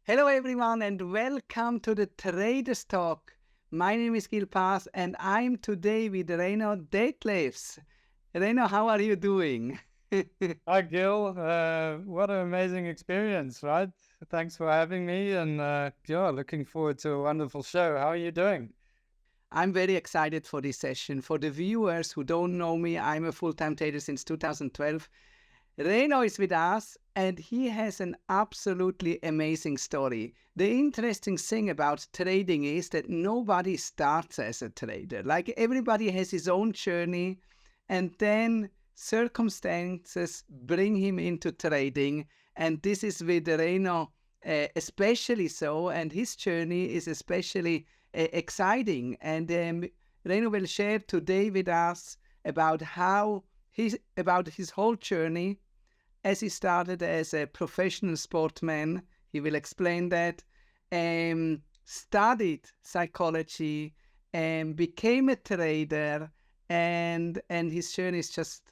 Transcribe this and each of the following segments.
Hello, everyone, and welcome to the Traders Talk. My name is Gil Paz, and I'm today with Reino Deetlefs. Reino, how are you doing? Hi, Gil. What an amazing experience, right? Thanks for having me. And looking forward to a wonderful show. How are you doing? I'm very excited for this session. For the viewers who don't know me, I'm a full-time trader since 2012. Reino is with us, and he has an absolutely amazing story. The interesting thing about trading is that nobody starts as a trader. Like everybody has his own journey, and then circumstances bring him into trading. And this is with Reino especially so, and his journey is especially exciting. And Reino will share today with us about about his whole journey as he started as a professional sportsman. He will explain that. Studied psychology and became a trader, and his journey is just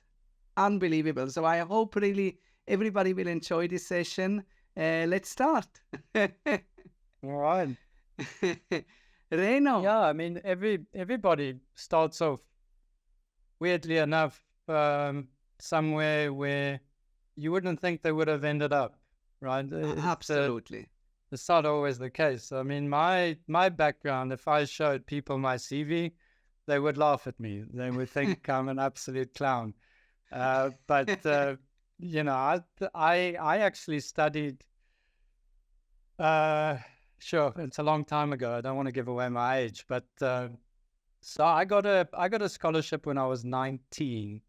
unbelievable. So I hope really everybody will enjoy this session. Let's start. All right. Reno. Yeah, I mean, everybody starts off, weirdly enough, somewhere where you wouldn't think they would have ended up, right? Absolutely. It's not always the case. I mean, my background, if I showed people my CV, they would laugh at me. They would think I'm an absolute clown. But I actually studied. Sure, it's a long time ago. I don't want to give away my age, but so I got a scholarship when I was 19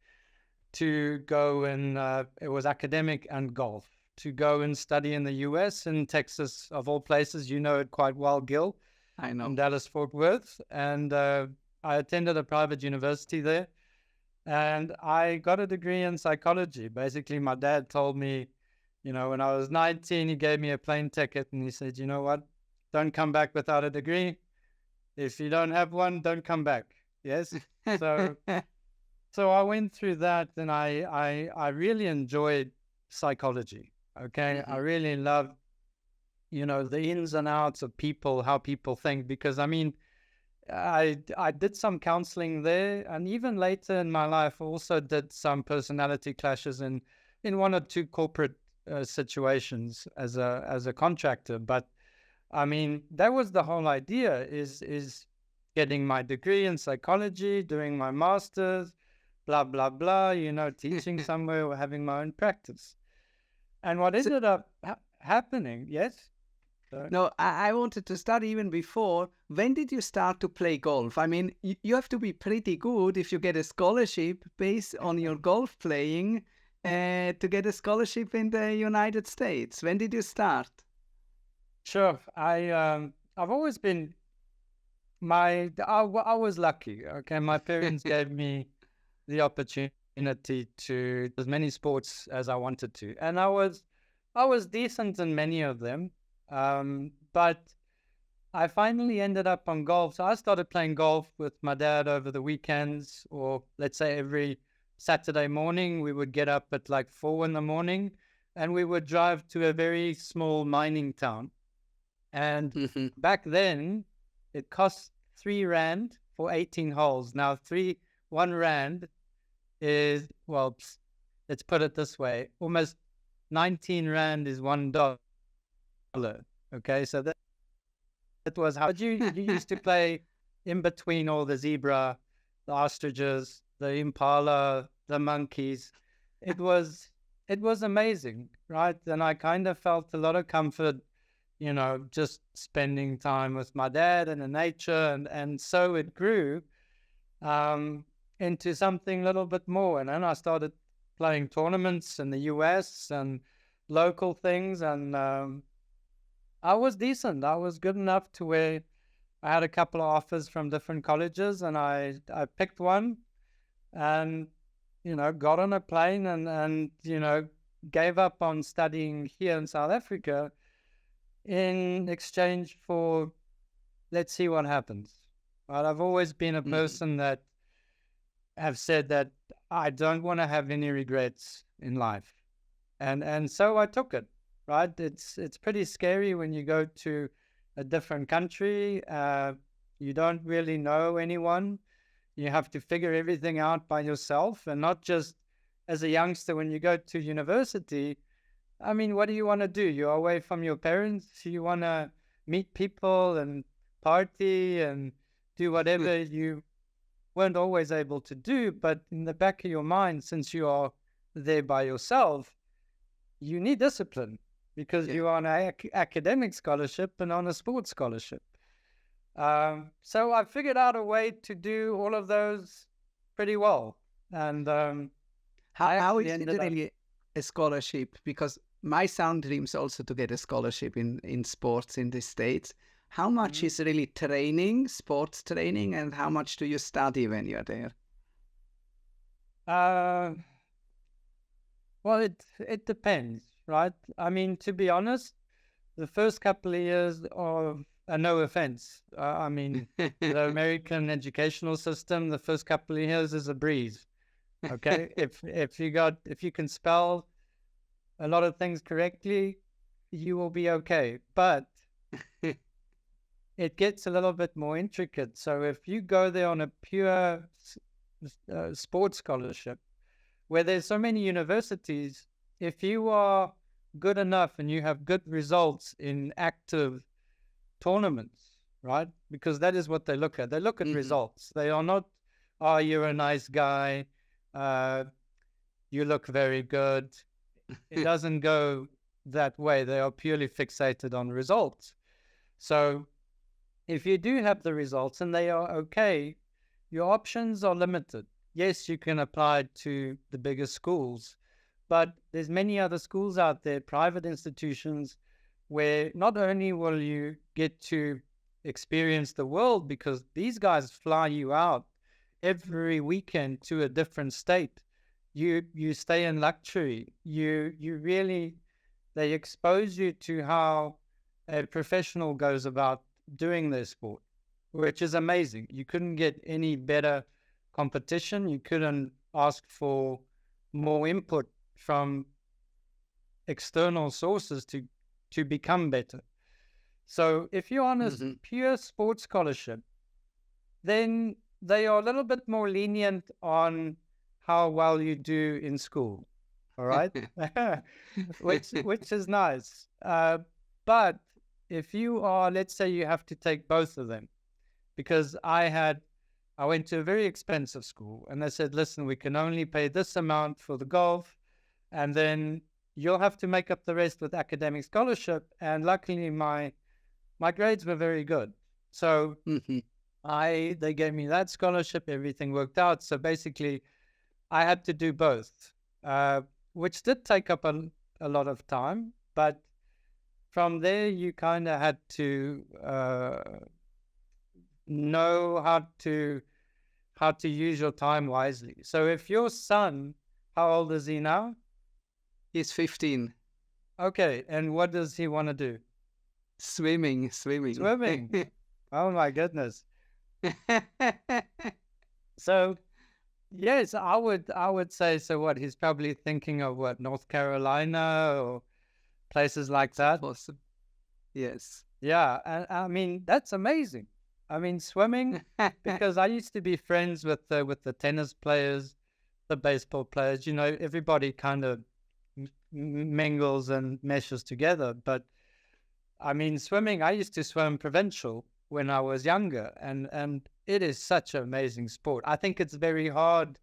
to go and it was academic and golf to go and study in the US in Texas, of all places. You know it quite well, Gil, I in know. Dallas, Fort Worth, and I attended a private university there. And I got a degree in psychology. Basically, my dad told me, when I was 19, he gave me a plane ticket and he said, you know what? Don't come back without a degree. If you don't have one, don't come back. Yes. So, so I went through that and I really enjoyed psychology. Okay. I really love, the ins and outs of people, how people think, because I mean, I did some counseling there, and even later in my life, I also did some personality clashes in one or two corporate situations as a contractor. But I mean, that was the whole idea: is getting my degree in psychology, doing my master's, blah blah blah. Teaching somewhere or having my own practice. And what So, ended up happening, yes. no, I wanted to start even before. When did you start to play golf? I mean, you have to be pretty good if you get a scholarship based on your golf playing to get a scholarship in the United States. When did you start? Sure. I've always been I was lucky. Okay, my parents gave me the opportunity to as many sports as I wanted to, and I was decent in many of them. But I finally ended up on golf. So I started playing golf with my dad over the weekends, or let's say every Saturday morning. We would get up at like 4 in the morning, and we would drive to a very small mining town. And Mhm. back then, it cost 3 rand for 18 holes. Now, 1 rand is, well, let's put it this way, almost 19 rand is $1. Okay, so that was how you used to play in between all the zebra, the ostriches, the impala, the monkeys. It was it was amazing, right? And I kind of felt a lot of comfort, just spending time with my dad and the nature, and so it grew um, into something a little bit more. And then I started playing tournaments in the US and local things, and I was decent. I was good enough to where I had a couple of offers from different colleges, and I picked one, and got on a plane and gave up on studying here in South Africa in exchange for, let's see what happens. But I've always been a Mhm. person that have said that I don't want to have any regrets in life, and so I took it. right? It's pretty scary when you go to a different country. You don't really know anyone. You have to figure everything out by yourself, and not just as a youngster when you go to university. I mean, what do you want to do? You're away from your parents. You want to meet people and party and do whatever you weren't always able to do. But in the back of your mind, since you are there by yourself, you need discipline because Yeah. you're on an academic scholarship and on a sports scholarship. So I figured out a way to do all of those pretty well. And I How actually is it ended up. really a scholarship? Because my son dreams also to get a scholarship in sports in the States. How much Mhm. is really training, sports training, and how much do you study when you're there? Uh, well, it depends, right? I mean, to be honest, the first couple of years are no offense. I mean, the American educational system, the first couple of years is a breeze. Okay, if you can spell a lot of things correctly, you will be okay. But it gets a little bit more intricate. So if you go there on a pure sports scholarship, where there's so many universities, if you are good enough and you have good results in active tournaments, right? Because that is what they look at. They look at Mhm. results. They are not, oh, you're a nice guy. Uh, you look very good. It doesn't go that way. They are purely fixated on results. So if you do have the results and they are okay, your options are limited. Yes, you can apply to the bigger schools, but there's many other schools out there, private institutions, where not only will you get to experience the world because these guys fly you out every weekend to a different state. You stay in luxury. You really, they expose you to how a professional goes about doing their sport, which is amazing. You couldn't get any better competition. You couldn't ask for more input from external sources to become better. So if you're on a Mhm. pure sports scholarship, then they are a little bit more lenient on how well you do in school. All right, which is nice. But if you are, let's say, you have to take both of them, because I went to a very expensive school, and they said, listen, we can only pay this amount for the golf, and then you'll have to make up the rest with academic scholarship. And luckily, my grades were very good, so Mhm. they gave me that scholarship. Everything worked out. So basically, I had to do both, uh, which did take up a lot of time. But from there, you kind of had to know how to use your time wisely. So if your son, how old is he now? He's 15. Okay, and what does he want to do? Swimming, swimming. Swimming. Oh my goodness. So yes, I would say so. What, he's probably thinking of what, North Carolina or places like that. Possible. Yes. Yeah, and I mean that's amazing. I mean swimming, because I used to be friends with the tennis players, the baseball players. You know, everybody kind of mingles and meshes together. But I mean, swimming, I used to swim provincial when I was younger, and it is such an amazing sport. I think it's very hard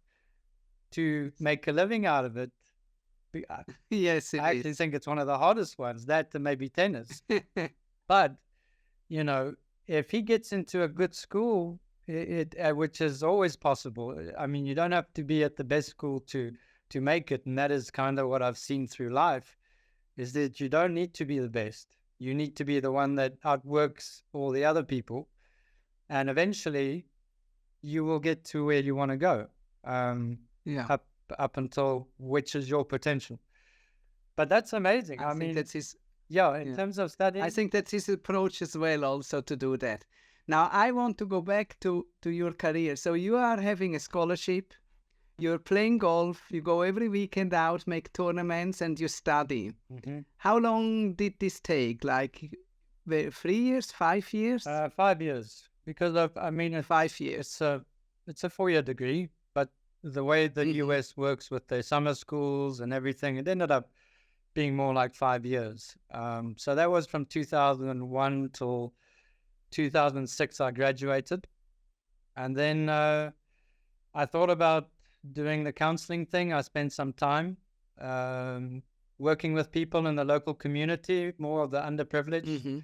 to make a living out of it. Yes, it I actually is. think it's one of the hardest ones, that and maybe tennis. But, you know, if he gets into a good school, which is always possible. I mean, you don't have to be at the best school to make it, and that is kind of what I've seen through life, is that you don't need to be the best. You need to be the one that outworks all the other people, and eventually you will get to where you want to go. Yeah. Up up until which is your potential. But that's amazing. I I think mean, that's his. yeah, in Yeah. terms of I studying. think that's his approach as well, also to do that. Now, I want to go back to your career. So you are having a scholarship. You're playing golf, you go every weekend out, make tournaments, and you study. How long did this take? Like 3 years, 5 years? 5 years, because I mean, 5 years. It's a 4-year degree, but the way the Mhm. US works with their summer schools and everything, it ended up being more like 5 years. So that was from 2001 till 2006. I graduated, and then I thought about doing the counseling thing. I spent some time working with people in the local community, more of the underprivileged Mm-hmm.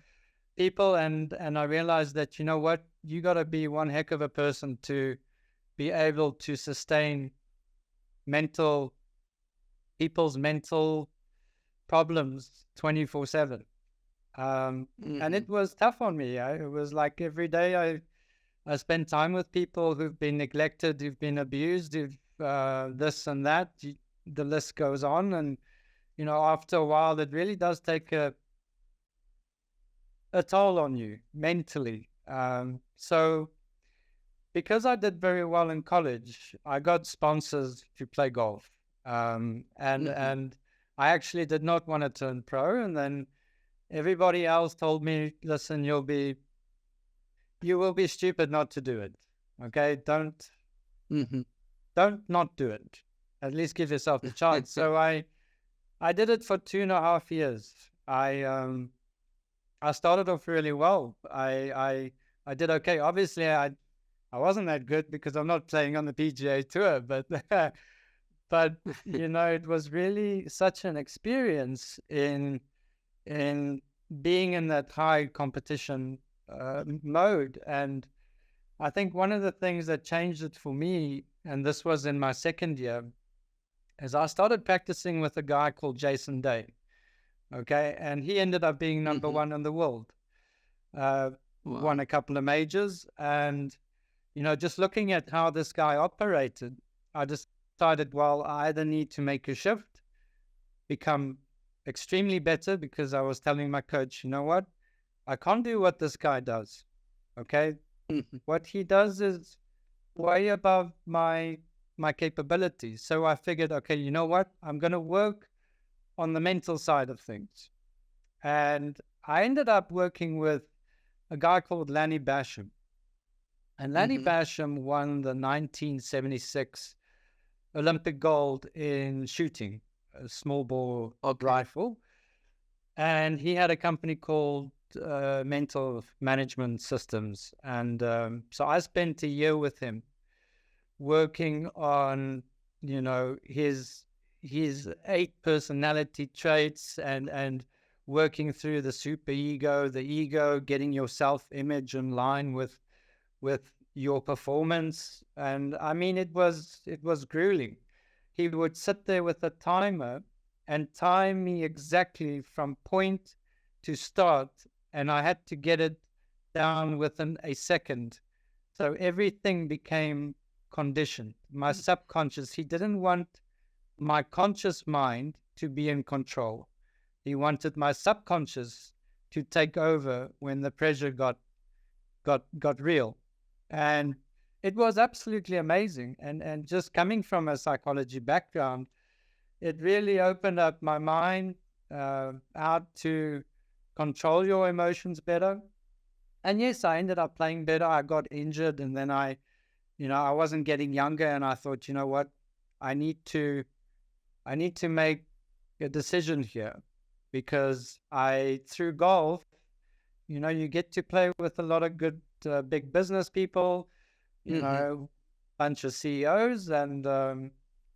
people, and I realized that, you know what, you got to be one heck of a person to be able to sustain people's mental problems 24/7. And Mm-hmm. it was tough on me. It was like every day I spend time with people who've been neglected, who've been abused, who've this and that. The list goes on, and after a while, it really does take a toll on you mentally. So because I did very well in college, I got sponsors to play golf, and I actually did not want to turn pro. And then everybody else told me, "Listen, you will be stupid not to do it. Okay, Mm-hmm. don't not do it. At least give yourself the chance." So I did it for 2.5 years. I started off really well. I did okay. Obviously, I wasn't that good because I'm not playing on the PGA Tour, but but it was really such an experience in being in that high competition mode. And I think one of the things that changed it for me, and this was in my second year, is I started practicing with a guy called Jason Day. Okay, and he ended up being number one in the world. Wow. Won a couple of majors, and just looking at how this guy operated, I decided, well, I either need to make a shift, become extremely better, because I was telling my coach, you know what, I can't do what this guy does. Okay, what he does is way above my capabilities. So I figured, okay, you know what, I'm going to work on the mental side of things. And I ended up working with a guy called Lanny Basham. And Lanny Basham won the 1976 Olympic gold in shooting, a small bore rifle. And he had a company called Mental Management Systems. And so I spent a year with him working on, his 8 personality traits, and working through the super ego, the ego, getting your self-image in line with your performance. And I mean, it was grueling. He would sit there with a timer and time me exactly from point to start, and I had to get it down within a second. So everything became conditioned. My subconscious, he didn't want my conscious mind to be in control. He wanted my subconscious to take over when the pressure got real. And it was absolutely amazing. And just coming from a psychology background, it really opened up my mind how to control your emotions better. And yes, I ended up playing better. I got injured, and then I wasn't getting younger, and I thought, you know what, I need to make a decision here, because through golf, you get to play with a lot of good big business people, bunch of CEOs, and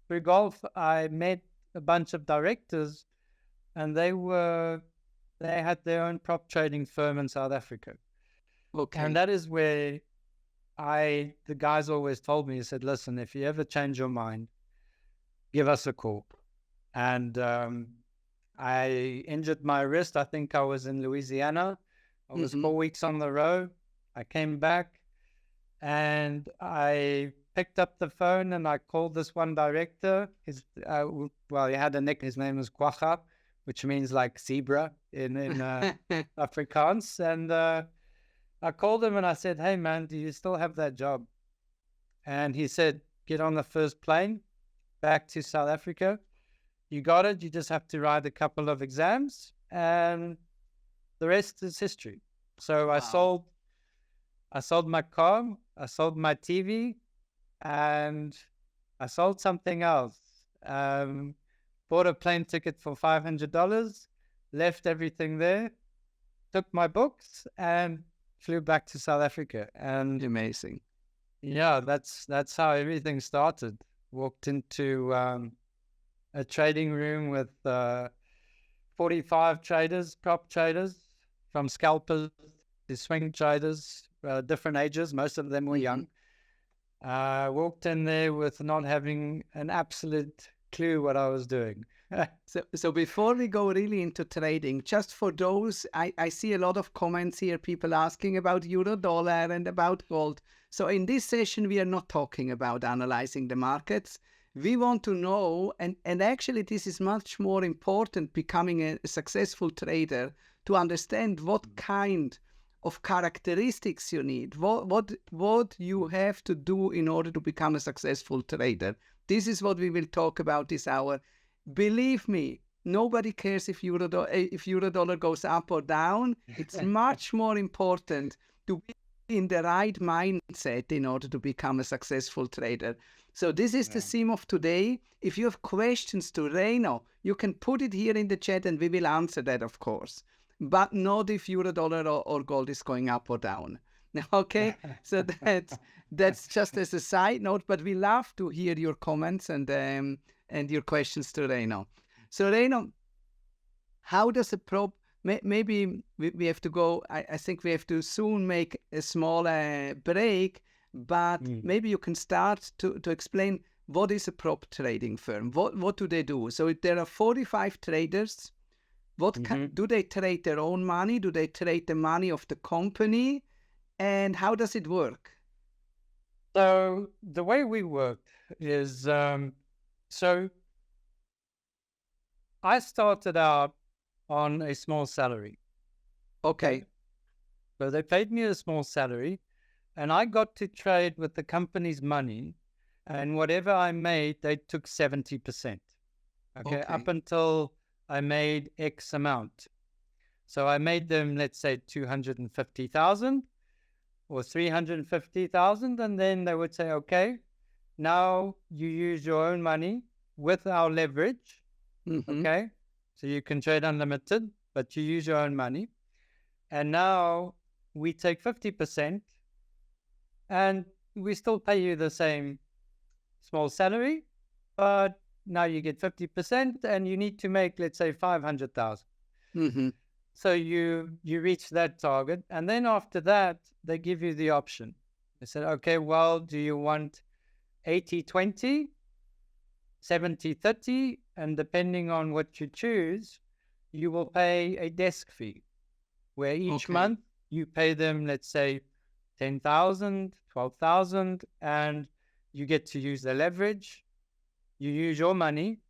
through golf, I met a bunch of directors, and they had their own prop trading firm in South Africa. Okay. And that is where the guys always told me, he said, listen, if you ever change your mind, give us a call. And I injured my wrist. I think I was in Louisiana. I was 4 weeks on the road. I came back, and I picked up the phone, and I called this one director. He had a nickname. His name was Kwacha, which means like zebra in Afrikaans. And I called him and I said, hey man, do you still have that job? And he said, get on the first plane back to South Africa. You got it. You just have to write a couple of exams, and the rest is history. So Wow. I sold my car, I sold my TV, and I sold something else. Um, Bought a plane ticket for $500, left everything there, took my books, and flew back to South Africa. And Amazing. yeah, that's how everything started. Walked into a trading room with 45 traders, prop traders, from scalpers to swing traders, different ages. Most of them were young. Walked in there with not having an absolute clue what I was doing. So before we go really into trading, just for those, I see a lot of comments here, people asking about euro dollar and about gold. So in this session, we are not talking about analyzing the markets. We want to know, and actually this is much more important, becoming a successful trader, to understand what kind of characteristics you need, what you have to do in order to become a successful trader. This is what we will talk about this hour. Believe me, nobody cares if euro dollar goes up or down. It's much more important to be in the right mindset in order to become a successful trader. So this is the theme of today. If you have questions to Reino, you can put it here in the chat and we will answer that, of course. But not if euro dollar or gold is going up or down. Okay, so that's just as a side note. But we love to hear your comments and your questions to Reino. So Reino, how does a prop? Maybe we have to go. I think we have to soon make a small break. But maybe you can start to explain what is a prop trading firm. What do they do? So there are 45 traders. Do they trade their own money? Do they trade the money of the company? And how does it work? So the way we work is, so I started out on a small salary. Okay. So they paid me a small salary, and I got to trade with the company's money, and whatever I made, they took 70%. Okay. Up until I made X amount. So I made them, let's say, 250,000 or 350,000, and then they would say, okay, now you use your own money with our leverage. Okay. So you can trade unlimited, but you use your own money. And now we take 50% and we still pay you the same small salary, but now you get 50% and you need to make, let's say, 500,000. So you reach that target. And then after that, they give you the option. They said, okay, well, do you want 80-20, 70-30? And depending on what you choose, you will pay a desk fee where each month you pay them, let's say, 10,000, 12,000, and you get to use the leverage. You use your money,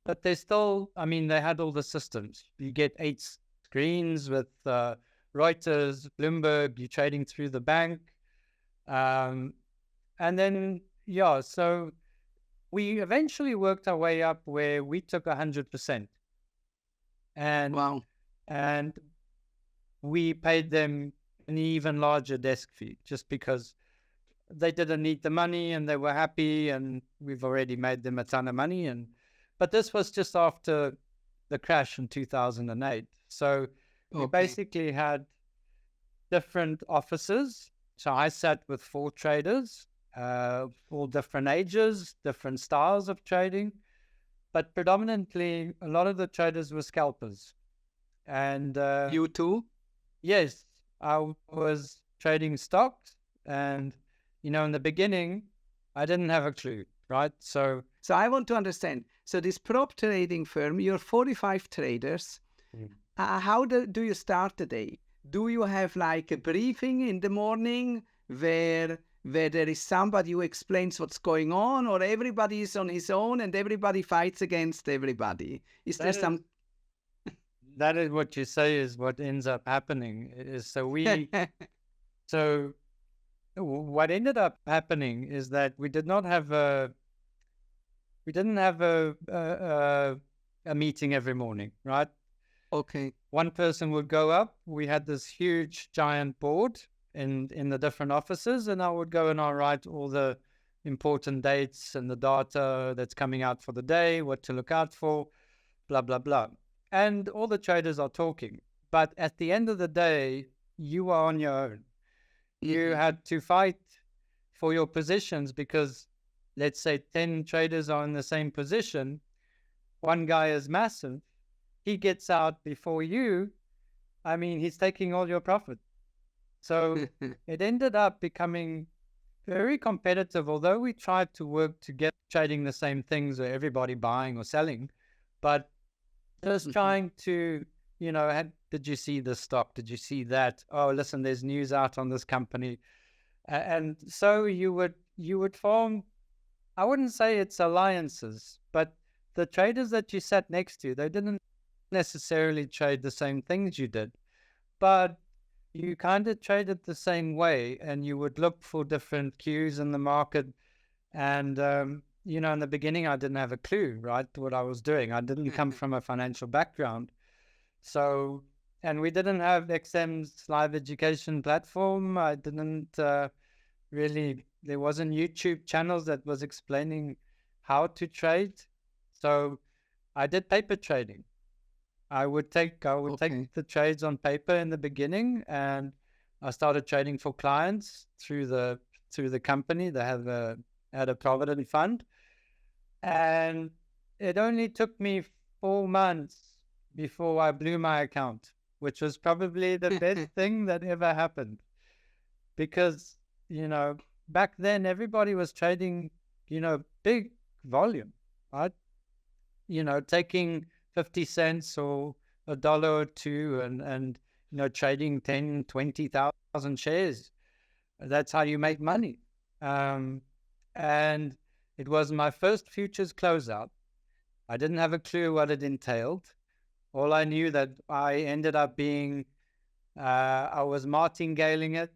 but there's still, I mean, they had all the systems. You get 8 screens with Reuters, Bloomberg, you're trading through the bank. And then, yeah, so we eventually worked our way up where we took 100%. And we paid them an even larger desk fee just because they didn't need the money and they were happy, and we've already made them a ton of money. But this was just after the crash in 2008. So we basically had different offices. So I sat with 4 traders, all different ages, different styles of trading, but predominantly a lot of the traders were scalpers. And you too? Yes, I was trading stocks, and in the beginning, I didn't have a clue, right? So I want to understand. So this prop trading firm, you're 45 traders. How do you start the day? Do you have like a briefing in the morning where there is somebody who explains what's going on, or everybody is on his own and everybody fights against everybody? Is there some... That is what you say is what ends up happening. So what ended up happening is that we didn't have a meeting every morning, right? Okay. One person would go up. We had this huge giant board in the different offices, and I would go and I'll write all the important dates and the data that's coming out for the day, what to look out for, blah blah blah. And all the traders are talking. But at the end of the day, you are on your own. You Mhm. had to fight for your positions because let's say 10 traders are in the same position. One guy is massive. He gets out before you. I mean, he's taking all your profit. So it ended up becoming very competitive, although we tried to work to get trading the same things or everybody buying or selling, but just Mhm. trying to, did you see this stock? Did you see that? Oh, listen, there's news out on this company. And so you would form, I wouldn't say it's alliances, but the traders that you sat next to, they didn't necessarily trade the same things you did, but you kind of traded the same way and you would look for different cues in the market. And, in the beginning, I didn't have a clue, right, what I was doing. I didn't come from a financial background. So, and we didn't have XM's live education platform. I didn't really, there wasn't YouTube channels that was explaining how to trade. So I did paper trading. I would take Okay. the trades on paper in the beginning, and I started trading for clients through the company. They had a provident fund, and it only took me 4 months before I blew my account, which was probably the best thing that ever happened because you know back then everybody was trading big volume, right? Taking 50 cents or a dollar or two and trading 10, 20,000 shares. That's how you make money. Um, and it was my first futures closeout. I didn't have a clue what it entailed. All I knew that I ended up being, I was martingaling it,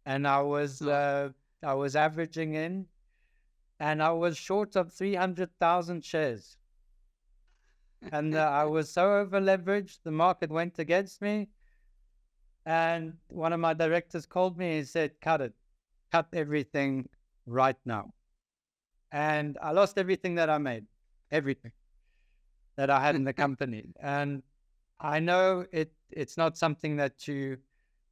and Oh. I was averaging in, and I was short of 300,000 shares. And I was so over leveraged, the market went against me. And one of my directors called me and said, cut everything right now. And I lost everything that I made, everything that I had in the company. And I know it's not something that you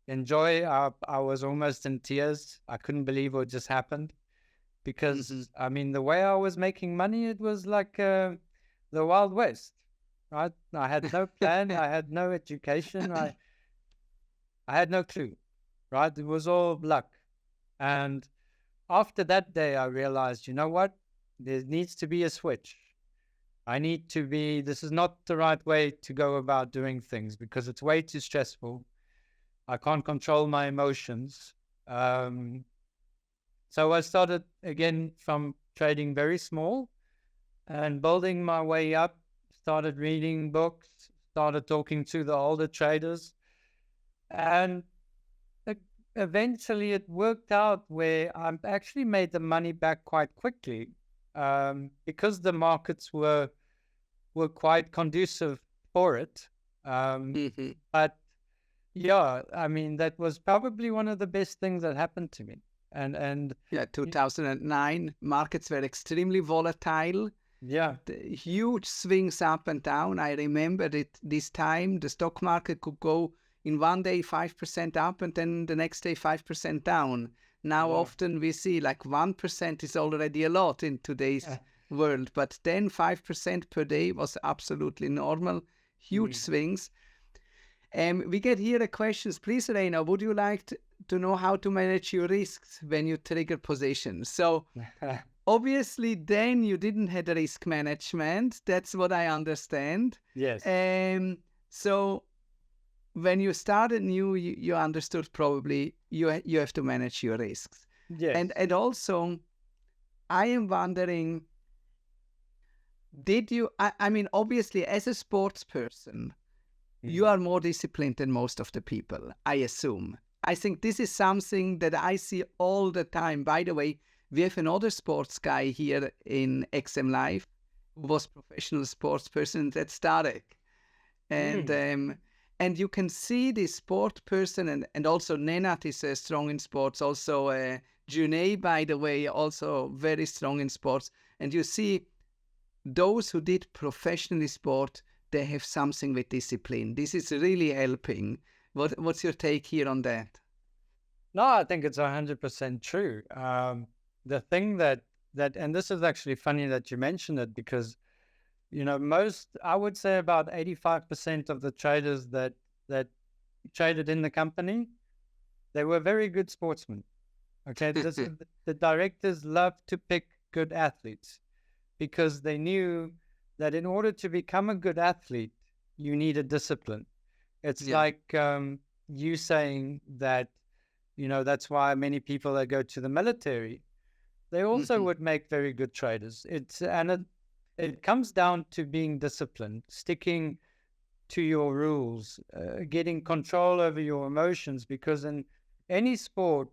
enjoy. I was almost in tears. I couldn't believe what just happened Mhm. because, I mean, the way I was making money, it was like the Wild West, right? I had no plan. I had no education. I had no clue, right? It was all luck. And after that day, I realized, you know what? There needs to be a switch. This is not the right way to go about doing things because it's way too stressful. I can't control my emotions. Um, so I started again from trading very small and building my way up, started reading books, started talking to the older traders. And e- eventually it worked out where I actually made the money back quite quickly because the markets were quite conducive for it. Um, Mhm. but yeah, I mean, that was probably one of the best things that happened to me. And Yeah, y- 2009 markets were extremely volatile. yeah, The huge swings up and down. I remember it this time the stock market could go in one day 5% up and then the next day 5% down. Now yeah. often we see like 1% is already a lot in today's world, but then 5% per day was absolutely normal. Huge Mm. swings. We get here a questions. Please, Reina, would you like to know how to manage your risks when you trigger positions? So obviously, then you didn't have risk management. That's what I understand. Yes, Um, so when you started new, you understood probably you have to manage your risks, yes. and also I am wondering, did you? I mean, obviously, as a sports person, you Mm. are more disciplined than most of the people, I assume. I think this is something that I see all the time. By the way, we have another sports guy here in XM Live who was professional sports person. That's Tarek. And you can see the sport person, and also Nenat is strong in sports. Also, Junei, by the way, also very strong in sports. And you see those who did professionally sport, they have something with discipline. This is really helping. What's your take here on that? No, I think it's 100% true. The thing that, and this is actually funny that you mentioned it, because I would say about 85% of the traders that traded in the company, they were very good sportsmen. Okay, the directors love to pick good athletes because they knew that in order to become a good athlete, you need a discipline. It's like you saying that, that's why many people that go to the military, they also would make very good traders. It comes down to being disciplined, sticking to your rules, getting control over your emotions, because in any sport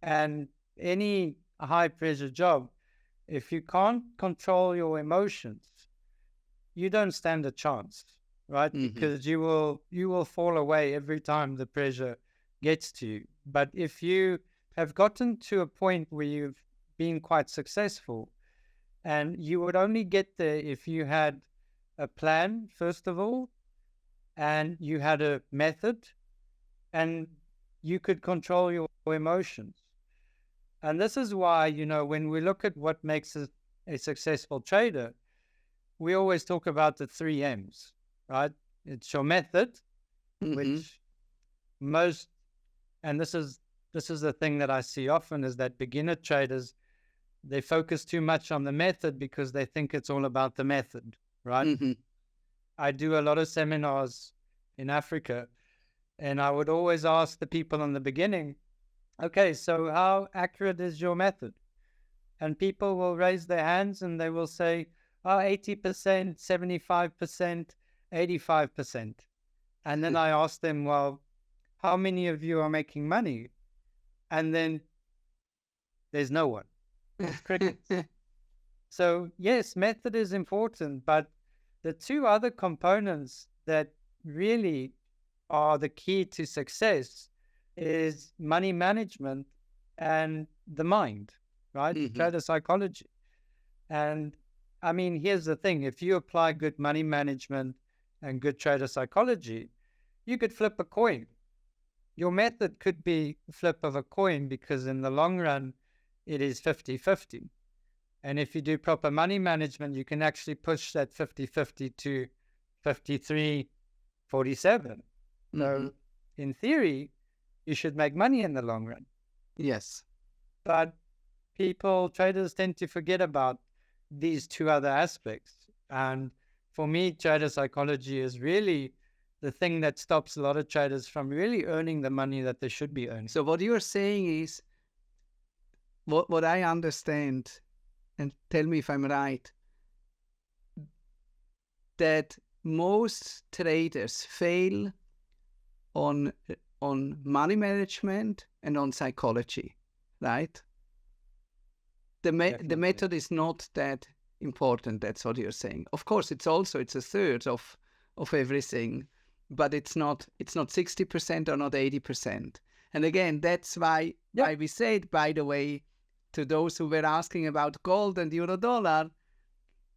and any high pressure job, if you can't control your emotions, you don't stand a chance, right? Because you will fall away every time the pressure gets to you. But if you have gotten to a point where you've been quite successful, and you would only get there if you had a plan, first of all, and you had a method, and you could control your emotions. And this is why, when we look at what makes a successful trader, we always talk about the 3 M's, right? It's your method, which most, and this is the thing that I see often, is that beginner traders, they focus too much on the method because they think it's all about the method, right? I do a lot of seminars in Africa, and I would always ask the people in the beginning, okay, so how accurate is your method? And people will raise their hands and they will say, 80%, 75%, 85%. And then I ask them, well, how many of you are making money? And then there's no one. It's crickets. So yes, method is important, but the 2 other components that really are the key to success is money management and the mind, right? Trader psychology. And I mean, here's the thing. If you apply good money management and good trader psychology, you could flip a coin. Your method could be flip of a coin, because in the long run, it is 50-50. And if you do proper money management, you can actually push that 50-50 to 53-47. So in theory, you should make money in the long run. Yes. But traders tend to forget about these 2 other aspects. And for me, trader psychology is really the thing that stops a lot of traders from really earning the money that they should be earning. So what you're saying is, what I understand, and tell me if I'm right, that most traders fail on money management and on psychology, right? The method is not that important. That's what you're saying. Of course, it's a third of everything, but it's not 60% or not 80%. And again, that's why we said, by the way, to those who were asking about gold and euro dollar,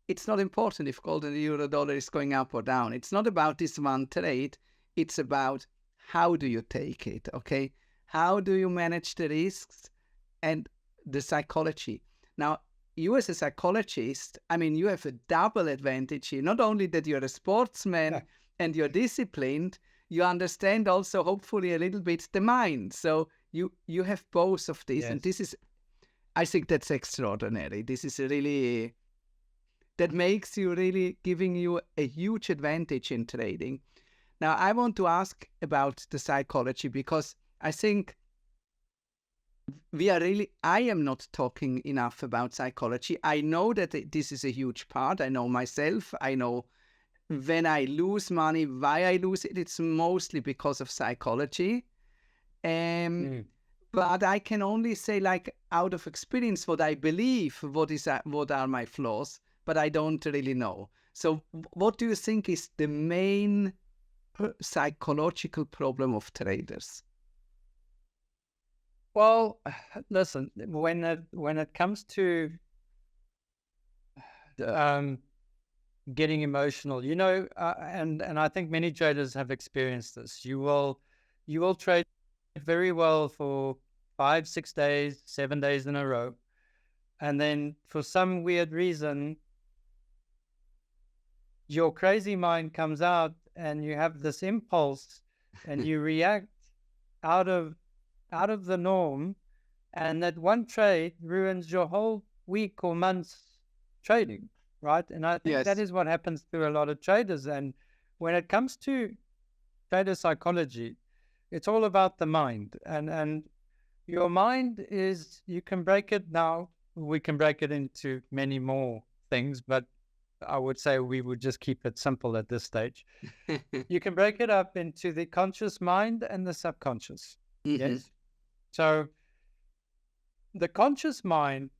it's not important if gold and euro dollar is going up or down. It's not about this one trade. It's about how do you take it, okay? How do you manage the risks and the psychology? Now, you as a psychologist, I mean, you have a double advantage here. Not only that you're a sportsman and you're disciplined, you understand also, hopefully, a little bit the mind. So you have both of these. Yes. And this is, I think that's extraordinary. This is really, that makes you really, giving you a huge advantage in trading. Now, I want to ask about the psychology, because I think I am not talking enough about psychology. I know that this is a huge part. I know myself. I know when I lose money, why I lose it. It's mostly because of psychology. Mm. But I can only say, like, out of experience, what I believe, what are my flaws, but I don't really know. So what do you think is the main psychological problem of traders? Well, listen, when it comes to um, getting emotional, and I think many traders have experienced this. You will trade very well for 5, 6 days, 7 days in a row, and then for some weird reason, your crazy mind comes out, and you have this impulse, and you react out of the norm, and that one trade ruins your whole week or month's trading, right? And I think that Yes. is what happens to a lot of traders. And when it comes to trader psychology, it's all about the mind. And your mind is, you can break it now. We can break it into many more things, but I would say we would just keep it simple at this stage. You can break it up into the conscious mind and the subconscious. Yes. So the conscious mind,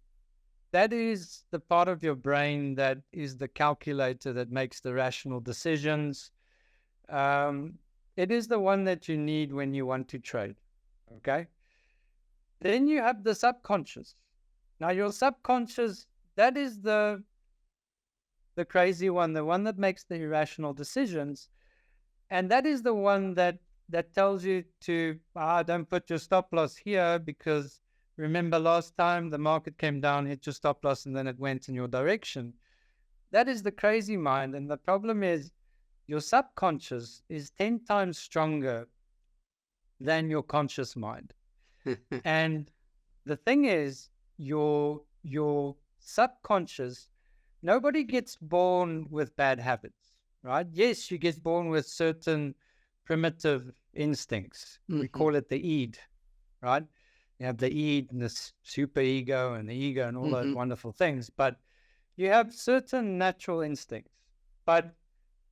that is the part of your brain that is the calculator that makes the rational decisions. It is the one that you need when you want to trade. Okay. Then you have the subconscious. Now, your subconscious, that is the crazy one, the one that makes the irrational decisions. And that is the one that tells you to, don't put your stop loss here, because remember last time the market came down, hit your stop loss, and then it went in your direction. That is the crazy mind. And the problem is your subconscious is 10 times stronger than your conscious mind. And the thing is, your subconscious, nobody gets born with bad habits, right? Yes, you get born with certain primitive instincts. We call it the id, right? You have the id and the super ego and the ego and all those wonderful things, but you have certain natural instincts. But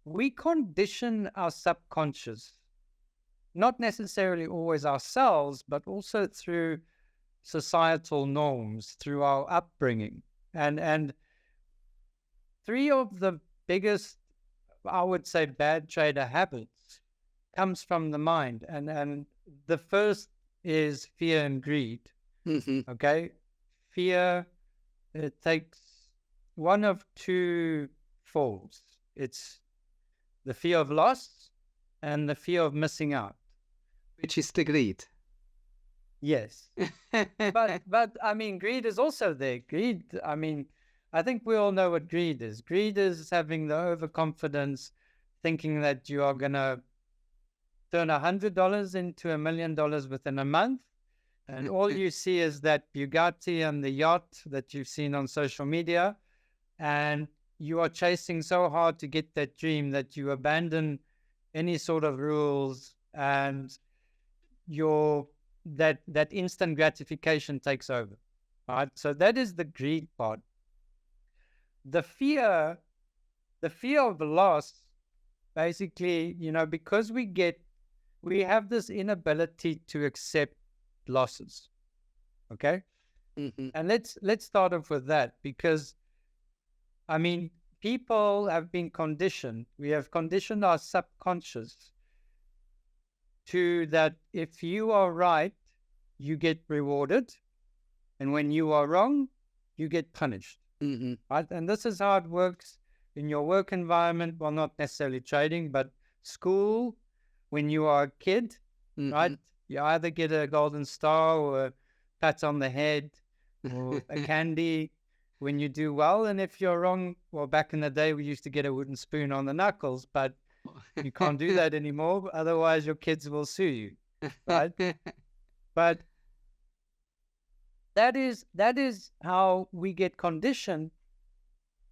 we condition our subconscious, not necessarily always ourselves, but also through societal norms, through our upbringing. And three of the biggest, I would say, bad trader habits comes from the mind. And the first is fear and greed. Okay. Fear, it takes one of two forms. It's the fear of loss and the fear of missing out. Which is the greed. Yes. but I mean, greed is also there. Greed, I mean, I think we all know what greed is. Greed is having the overconfidence, thinking that you are going to turn $100 into $1 million within a month. And all you see is that Bugatti and the yacht that you've seen on social media. And you are chasing so hard to get that dream that you abandon any sort of rules, and that instant gratification takes over. Right? So that is the greed part. The fear of loss, basically, because we have this inability to accept losses. Okay. And let's start off with that, because I mean, people have been conditioned. We have conditioned our subconscious to that if you are right, you get rewarded. And when you are wrong, you get punished. Right? And this is how it works in your work environment. Well, not necessarily trading, but school. When you are a kid, right? You either get a golden star or a pat on the head or a candy when you do well. And if you're wrong, well, back in the day, we used to get a wooden spoon on the knuckles, but you can't do that anymore. Otherwise, your kids will sue you, right? But that is how we get conditioned,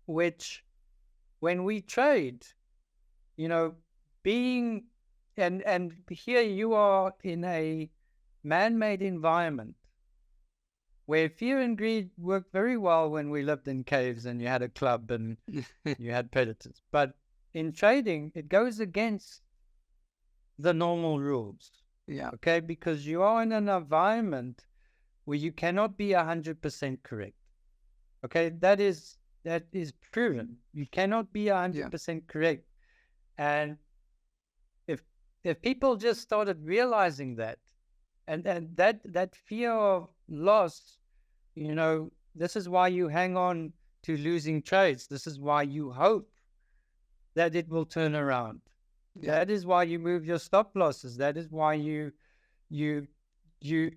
which when we trade, being, and here you are in a man-made environment where fear and greed worked very well when we lived in caves and you had a club and you had predators. But in trading, it goes against the normal rules. Yeah. Okay, because you are in an environment where you cannot be 100% correct. Okay, that is proven. You cannot be Yeah. 100% correct. And if people just started realizing that, and that fear of loss, this is why you hang on to losing trades. This is why you hope that it will turn around. Yeah. That is why you move your stop losses. That is why you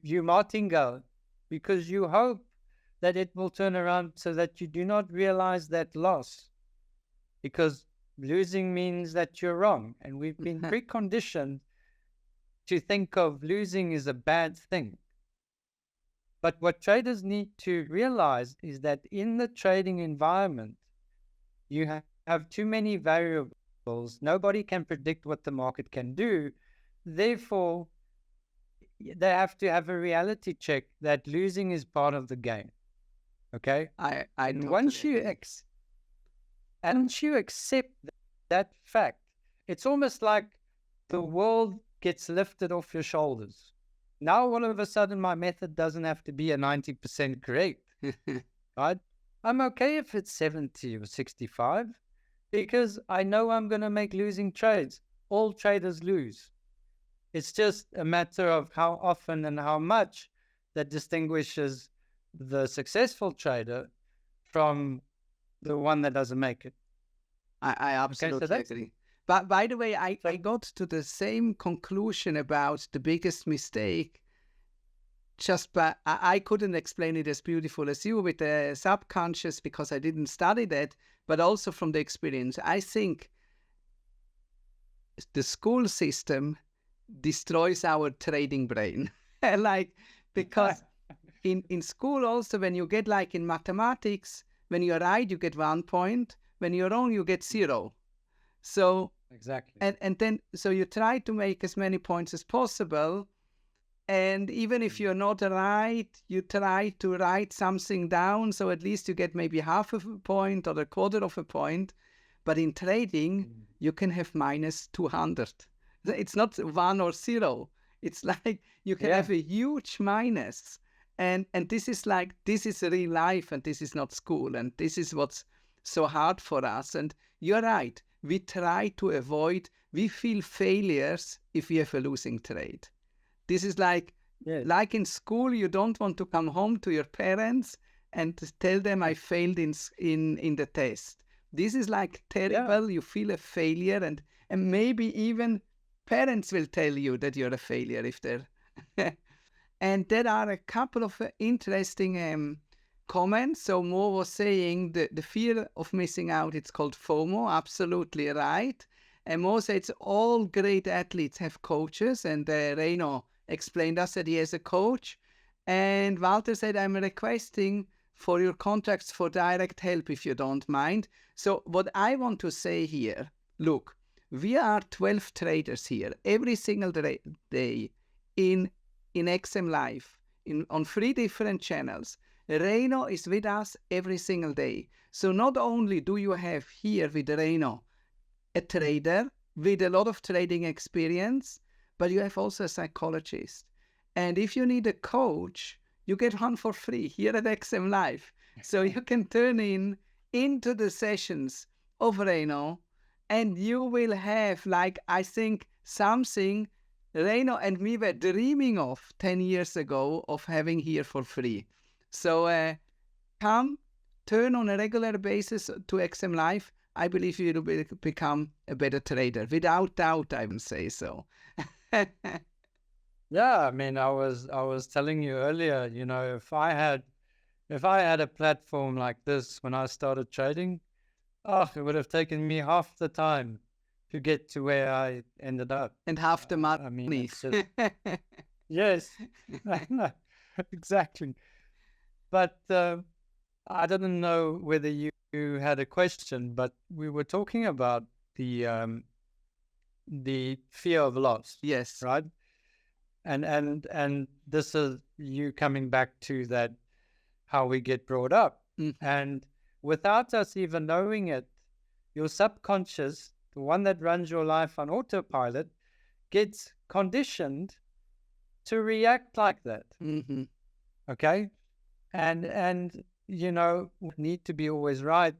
martingale, because you hope that it will turn around so that you do not realize that loss, because losing means that you're wrong, and we've been preconditioned to think of losing as a bad thing. But what traders need to realize is that in the trading environment, you have too many variables. Nobody can predict what the market can do. Therefore, they have to have a reality check that losing is part of the game. Okay? I And totally once you agree. accept that fact, it's almost like the world gets lifted off your shoulders. Now, all of a sudden, my method doesn't have to be a 90% correct, right? I'm okay if it's 70 or 65 because I know I'm going to make losing trades. All traders lose. It's just a matter of how often and how much that distinguishes the successful trader from the one that doesn't make it. I absolutely so agree. But by the way, I got to the same conclusion about the biggest mistake. Just by I couldn't explain it as beautiful as you with the subconscious because I didn't study that, but also from the experience. I think the school system destroys our trading brain. Like, because in school also, when you get like in mathematics, when you're right, you get 1 point. When you're wrong, you get 0. So Exactly. and then so you try to make as many points as possible. And even if you're not right, you try to write something down. So at least you get maybe half of a point or a quarter of a point. But in trading, you can have minus 200. It's not 1 or 0. It's like you can have a huge minus. And this is real life, and this is not school. And this is what's so hard for us. And you're right. We try to avoid, we feel failures if we have a losing trade. This is like in school, you don't want to come home to your parents and tell them I failed in the test. This is like terrible. You feel a failure, and maybe even parents will tell you that you're a failure if they're. And there are a couple of interesting comments. So Mo was saying the fear of missing out, it's called FOMO. Absolutely right. And Mo says all great athletes have coaches, and Reino explained us that he has a coach. And Walter said, I'm requesting for your contracts for direct help if you don't mind. So what I want to say here, look, we are 12 traders here every single day in XM Live on 3 different channels. Reino is with us every single day. So not only do you have here with Reino a trader with a lot of trading experience, but you have also a psychologist. And if you need a coach, you get one for free here at XM Live. So you can turn into the sessions of Reino, and you will have, like, I think, something Reino and me were dreaming of 10 years ago of having here for free. So come, turn on a regular basis to XM Live. I believe you will become a better trader. Without doubt, I would say so. Yeah, I mean, I was telling you earlier, if I had a platform like this when I started trading, it would have taken me half the time to get to where I ended up. And half the money. I mean, it's just, yes, exactly. But I didn't know whether you had a question, but we were talking about the fear of loss. Yes. Right. And this is you coming back to that, how we get brought up. And without us even knowing it, your subconscious, the one that runs your life on autopilot, gets conditioned to react like that. Mm-hmm. Okay. And you know, we need to be always right.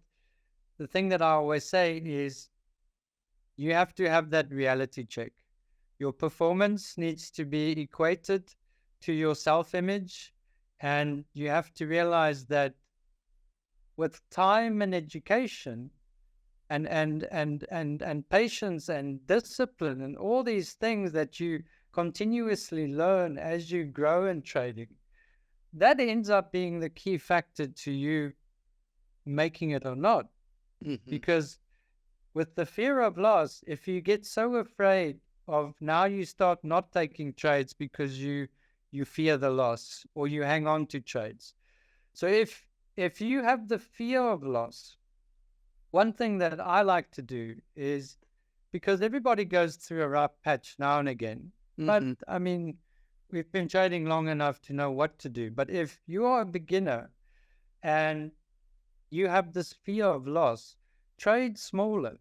The thing that I always say is you have to have that reality check. Your performance needs to be equated to your self-image, and you have to realize that with time and education and patience and discipline and all these things that you continuously learn as you grow in trading, that ends up being the key factor to you making it or not. Mm-hmm. Because with the fear of loss, if you get so afraid of, now you start not taking trades because you fear the loss, or you hang on to trades. So if you have the fear of loss, one thing that I like to do is, because everybody goes through a rough patch now and again, but Mm-hmm. I mean, we've been trading long enough to know what to do. But if you are a beginner and you have this fear of loss, trade smaller.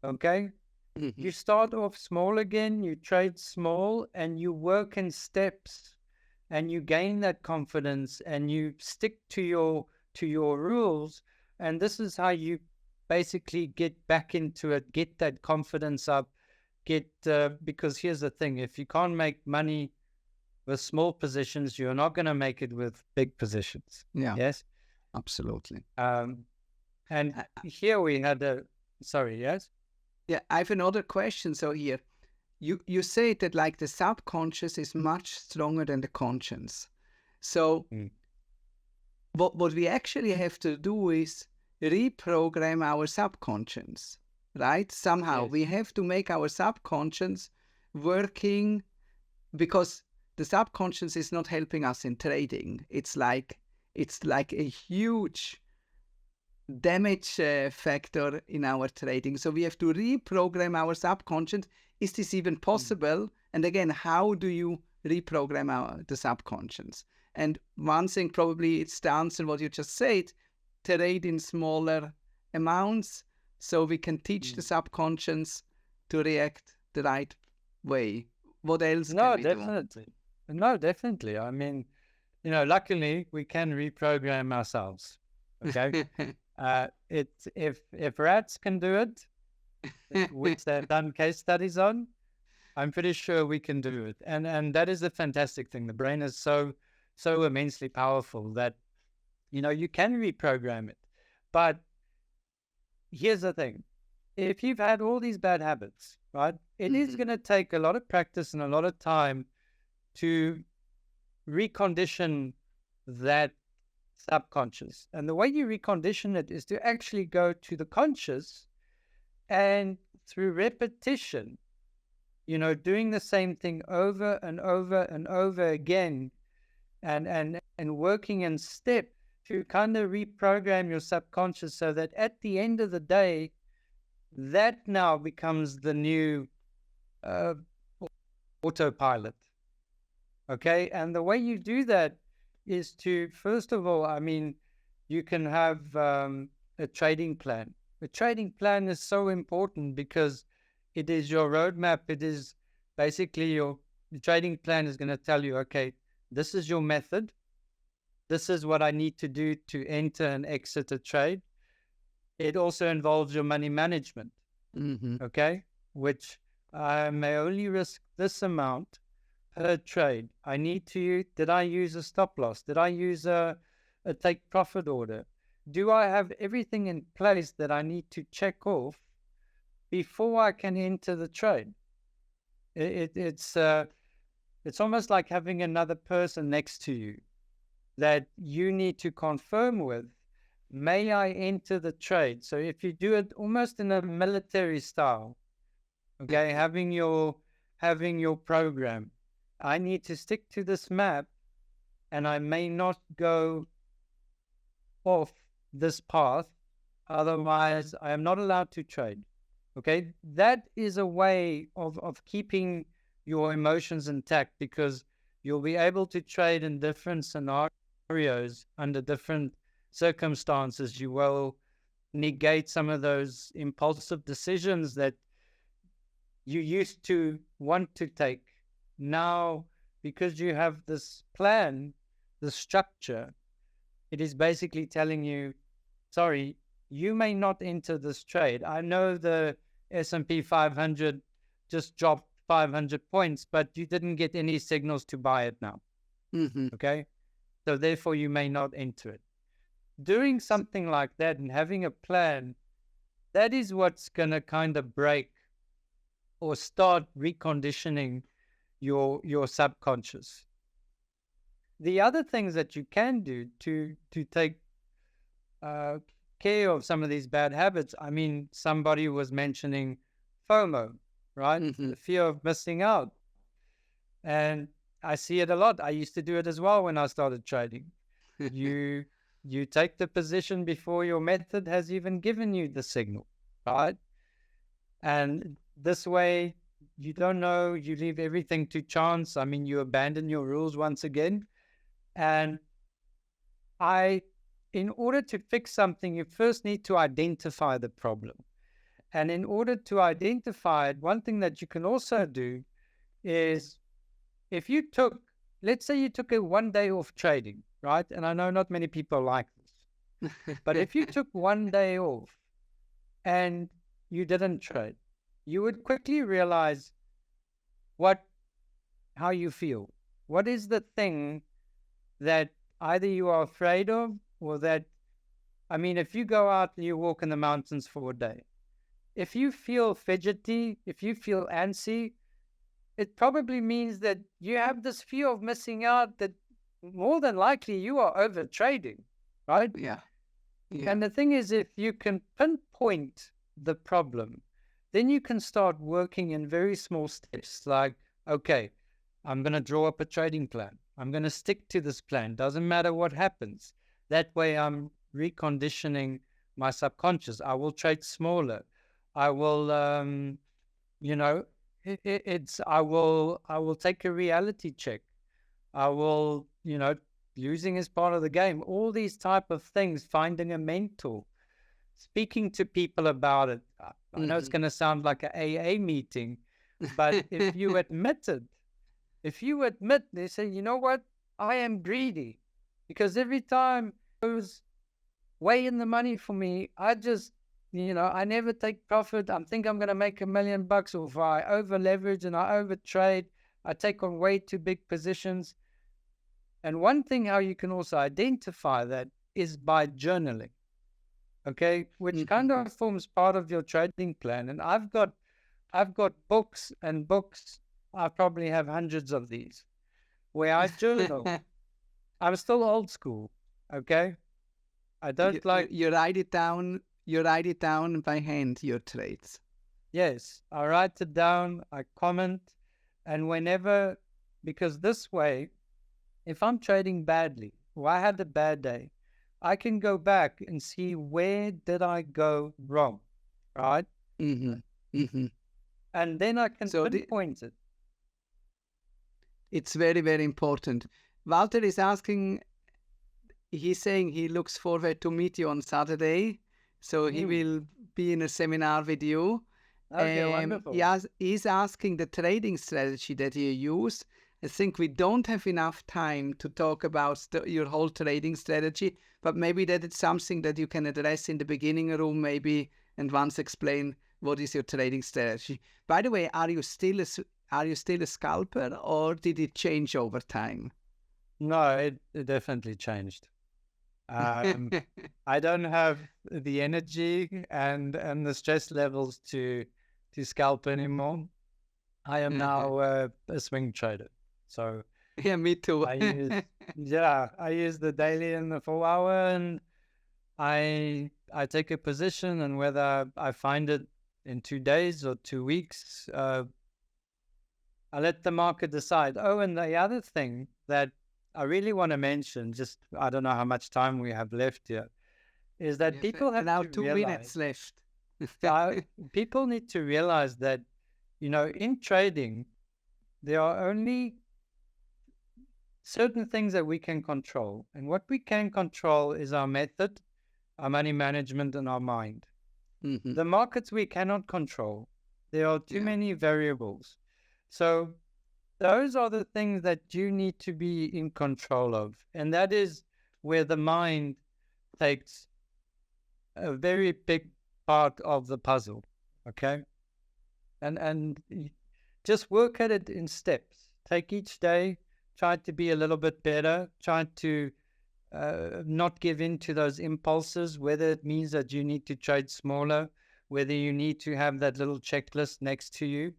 Okay. Mm-hmm. You start off small again, you trade small, and you work in steps, and you gain that confidence, and you stick to your rules. And this is how you basically get back into it, get that confidence up, because here's the thing: if you can't make money with small positions, you're not going to make it with big positions. Yeah, Yes. absolutely. And Uh, here we had a, sorry, yes. Yeah, I have another question. So here, you say that like the subconscious is much stronger than the conscious. So what we actually have to do is reprogram our subconscious, right? Somehow Yes. we have to make our subconscious working, because the subconscious is not helping us in trading. It's like a huge damage factor in our trading. So we have to reprogram our subconscious. Is this even possible? And again, how do you reprogram the subconscious? And one thing, probably it's the answer what you just said: trade in smaller amounts, so we can teach the subconscious to react the right way. What else can No, we do? definitely. No, definitely. I mean, you know, luckily we can reprogram ourselves. Okay. It's if rats can do it, which they've done case studies on, I'm pretty sure we can do it. And that is the fantastic thing. The brain is so immensely powerful that, you know, you can reprogram it. But here's the thing: if you've had all these bad habits, right, it is going to take a lot of practice and a lot of time to recondition that subconscious. And the way you recondition it is to actually go to the conscious, and through repetition, you know, doing the same thing over and over and over again, and working in step to kind of reprogram your subconscious, so that at the end of the day, that now becomes the new autopilot. Okay. And the way you do that is to, first of all, I mean, you can have a trading plan. A trading plan is so important because it is your roadmap. It is basically the trading plan is going to tell you, okay, this is your method. This is what I need to do to enter and exit a trade. It also involves your money management. Okay. Which I may only risk this amount per trade. I need to, did I use a stop loss? Did I use a take profit order? Do I have everything in place that I need to check off before I can enter the trade? It's almost like having another person next to you that you need to confirm with, may I enter the trade? So if you do it almost in a military style, okay, having your program, I need to stick to this map, and I may not go off this path. Otherwise, I am not allowed to trade. Okay. That is a way of keeping your emotions intact, because you'll be able to trade in different scenarios under different circumstances. You will negate some of those impulsive decisions that you used to want to take. Now because you have this plan, the structure, it is basically telling you, sorry, you may not enter this trade. I know the S&P 500 just dropped 500 points, but you didn't get any signals to buy it now. Okay? So therefore, you may not enter it. Doing something like that and having a plan, that is what's going to kind of break or start reconditioning your subconscious. The other things that you can do to take care of some of these bad habits, I mean, somebody was mentioning FOMO, right? The fear of missing out. And I see it a lot. I used to do it as well when I started trading. You take the position before your method has even given you the signal, right? And this way, you don't know, you leave everything to chance. I mean, you abandon your rules once again. And in order to fix something, you first need to identify the problem. And in order to identify it, one thing that you can also do is if you took, let's say you took a 1 day off trading, right? And I know not many people like this, but if you took 1 day off and you didn't trade, you would quickly realize how you feel. What is the thing that either you are afraid of or that, I mean, if you go out and you walk in the mountains for a day, if you feel fidgety, if you feel antsy, it probably means that you have this fear of missing out, that more than likely you are over trading, right? Yeah. And the thing is, if you can pinpoint the problem, then you can start working in very small steps. Like, okay, I'm going to draw up a trading plan. I'm going to stick to this plan. Doesn't matter what happens. That way I'm reconditioning my subconscious. I will trade smaller. I will, I will take a reality check. I will, losing is part of the game. All these type of things, finding a mentor, speaking to people about it. I know it's going to sound like an AA meeting, but if you admit, they say, you know what? I am greedy, because every time it was way in the money for me, I just, I never take profit. I think I'm going to make $1 million, or if I over leverage and I over trade, I take on way too big positions. And one thing how you can also identify that is by journaling, okay, which kind of forms part of your trading plan. And I've got books and books. I probably have hundreds of these where I journal. I'm still old school, okay? I don't you write it down. You write it down by hand, your trades. Yes, I write it down. I comment, and whenever, because this way, if I'm trading badly or I had a bad day, I can go back and see where did I go wrong, right? And then I can pinpoint it. It's very, very important. Walter is asking, he's saying he looks forward to meet you on Saturday. So he will be in a seminar with you. Okay, wonderful. He's asking the trading strategy that you use. I think we don't have enough time to talk about your whole trading strategy, but maybe that is something that you can address in the beginning room, maybe, and once explain what is your trading strategy. By the way, are you still a scalper, or did it change over time? No, it definitely changed. I don't have the energy and the stress levels to scalp anymore. I am now a swing trader. So yeah, me too. I use the daily and the 4 hour, and I take a position, and whether I find it in 2 days or 2 weeks, I let the market decide. Oh, and the other thing that I really want to mention, just I don't know how much time we have left here, is that people have now to 2 realize, minutes left. people need to realize that, in trading, there are only certain things that we can control. And what we can control is our method, our money management, and our mind. The markets we cannot control. There are too many variables. So those are the things that you need to be in control of. And that is where the mind takes a very big part of the puzzle. Okay. And just work at it in steps. Take each day, try to be a little bit better, try to not give in to those impulses, whether it means that you need to trade smaller, whether you need to have that little checklist next to you,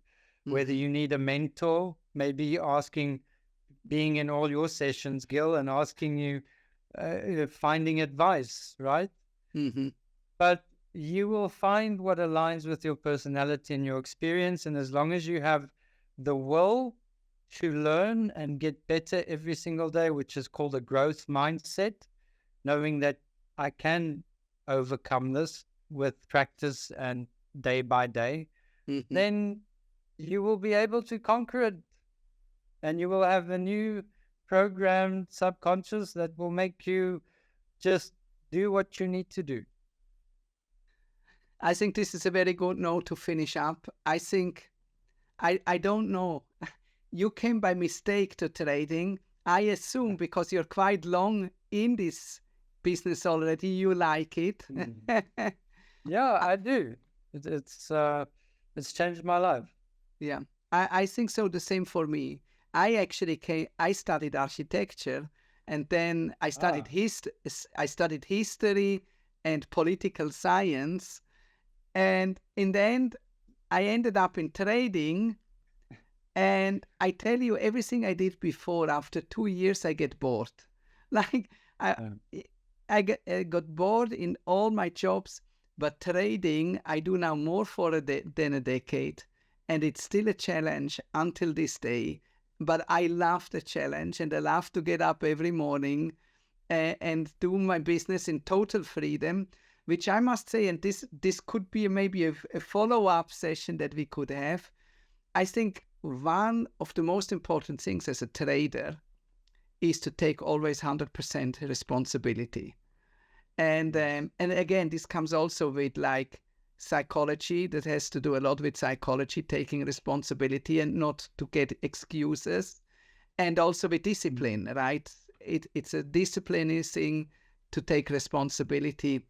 whether you need a mentor, maybe asking, being in all your sessions, Gil, and asking you, finding advice, right? But you will find what aligns with your personality and your experience. And as long as you have the will to learn and get better every single day, which is called a growth mindset, knowing that I can overcome this with practice and day by day, then you will be able to conquer it. And you will have a new programmed subconscious that will make you just do what you need to do. I think this is a very good note to finish up. I think, I don't know, you came by mistake to trading. I assume because you're quite long in this business already, you like it. Yeah, I do. It's changed my life. Yeah, I think so. The same for me. I studied architecture, and then I studied history and political science. And in the end, I ended up in trading. And I tell you, everything I did before, after 2 years, I get bored. Like I got bored in all my jobs, but trading, I do now more than a decade. And it's still a challenge until this day. But I love the challenge, and I love to get up every morning and do my business in total freedom, which I must say, and this could be maybe a follow-up session that we could have. I think one of the most important things as a trader is to take always 100% responsibility. And again, this comes also with like psychology, that has to do a lot with psychology, taking responsibility and not to get excuses, and also with discipline, right? It's a discipline thing to take responsibility.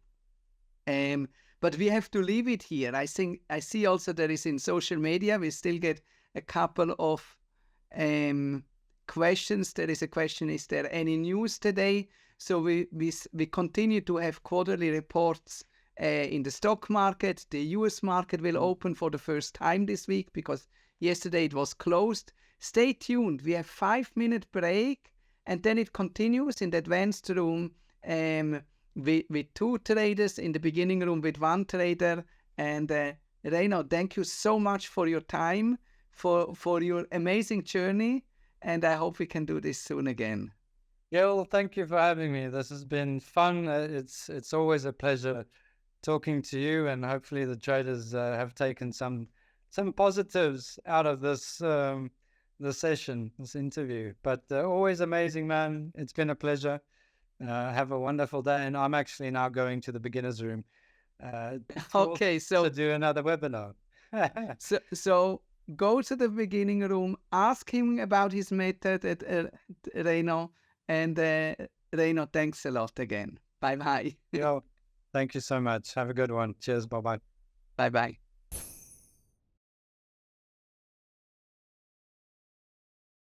But we have to leave it here. I think I see also there is in social media, we still get a couple of questions. There is a question, is there any news today? So we continue to have quarterly reports in the stock market. The US market will open for the first time this week because yesterday it was closed. Stay tuned. We have 5-minute break, and then it continues in the advanced room with 2 traders, in the beginning room with 1 trader. And Reino, thank you so much for your time, for your amazing journey, and I hope we can do this soon again. Yeah, well, thank you for having me. This has been fun. It's always a pleasure talking to you, and hopefully the traders have taken some positives out of this session, this interview. But always amazing, man. It's been a pleasure. Have a wonderful day, and I'm actually now going to the beginners room. Okay, so to do another webinar. so go to the beginning room, ask him about his method at Reino, and Reino, thanks a lot again. Bye bye. Thank you so much. Have a good one. Cheers. Bye bye. Bye bye.